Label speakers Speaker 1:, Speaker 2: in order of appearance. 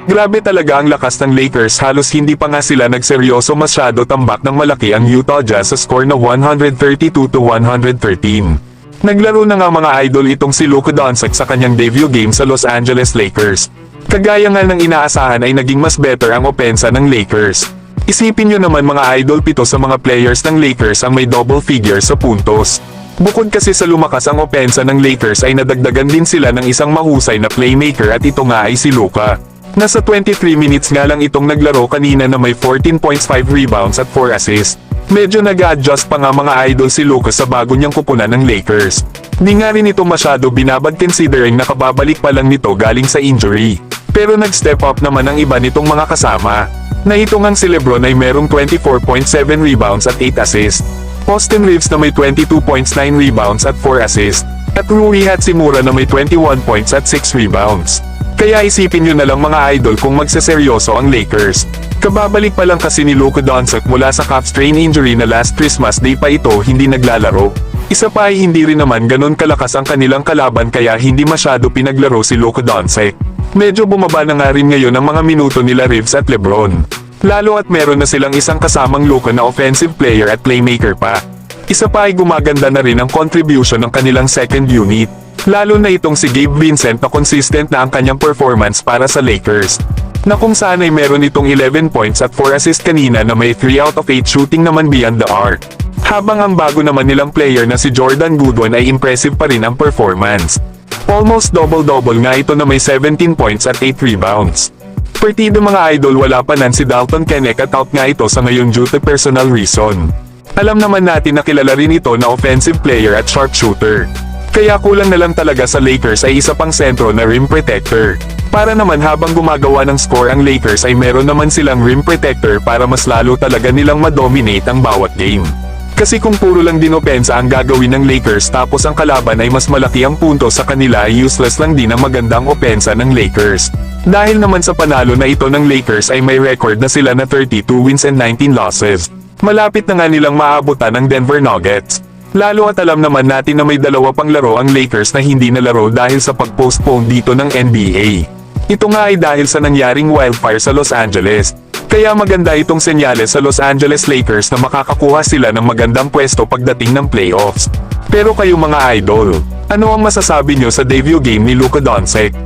Speaker 1: Grabe talaga ang lakas ng Lakers, halos hindi pa nga sila nagseryoso masyado tambak ng malaki ang Utah Jazz sa score na 132-113. Naglaro na nga mga idol itong si Luka Doncic sa kanyang debut game sa Los Angeles Lakers. Kagaya nga ng inaasahan ay naging mas better ang opensa ng Lakers. Isipin nyo naman mga idol, 7 sa mga players ng Lakers ang may double figure sa puntos. Bukod kasi sa lumakas ang opensa ng Lakers ay nadagdagan din sila ng isang mahusay na playmaker at ito nga ay si Luka. Nasa 23 minutes nga lang itong naglaro kanina na may 14 points, 5 rebounds at 4 assists. Medyo nag-a-adjust pa nga mga idol si Luka sa bago niyang kupunan ng Lakers. Di nga rin ito masyado binabad considering nakababalik pa lang nito galing sa injury. Pero nag-step up naman ang iba nitong mga kasama. Na ito ngang si LeBron ay merong 24.7 rebounds at 8 assists. Austin Reeves na may 22 points, 9 rebounds at 4 assists. At Rui Hachimura na may 21 points at 6 rebounds. Kaya isipin nyo na lang mga idol kung magseseryoso ang Lakers. Kababalik pa lang kasi ni Luka Doncic mula sa calf strain injury na last Christmas Day pa ito hindi naglalaro. Isa pa ay hindi rin naman ganon kalakas ang kanilang kalaban kaya hindi masyado pinaglaro si Luka Doncic. Medyo bumaba na nga rin ngayon ang mga minuto nila Reeves at LeBron. Lalo at meron na silang isang kasamang Luka na offensive player at playmaker pa. Isa pa ay gumaganda na rin ang contribution ng kanilang second unit. Lalo na itong si Gabe Vincent na consistent na ang kanyang performance para sa Lakers. Na kung saan ay meron itong 11 points at 4 assists kanina na may 3 out of 8 shooting naman beyond the arc. Habang ang bago naman nilang player na si Jordan Goodwin ay impressive pa rin ang performance. Almost double-double nga ito na may 17 points at 8 rebounds. Partido mga idol, wala pa nan si Dalton Knecht at out nga ito sa ngayon due to personal reason. Alam naman natin na kilala rin ito na offensive player at sharpshooter. Kaya kulang na lang talaga sa Lakers ay isa pang sentro na rim protector. Para naman habang gumagawa ng score ang Lakers ay meron naman silang rim protector para mas lalo talaga nilang madominate ang bawat game. Kasi kung puro lang din opensa ang gagawin ng Lakers tapos ang kalaban ay mas malaki ang punto sa kanila ay useless lang din ang magandang opensa ng Lakers. Dahil naman sa panalo na ito ng Lakers ay may record na sila na 32 wins and 19 losses. Malapit na nga nilang maabutan ang Denver Nuggets. Lalo at alam naman natin na may dalawa pang laro ang Lakers na hindi nalaro dahil sa pag-postpone dito ng NBA. Ito nga ay dahil sa nangyaring wildfire sa Los Angeles. Kaya maganda itong senyales sa Los Angeles Lakers na makakakuha sila ng magandang pwesto pagdating ng playoffs. Pero kayo mga idol, ano ang masasabi nyo sa debut game ni Luka Doncic?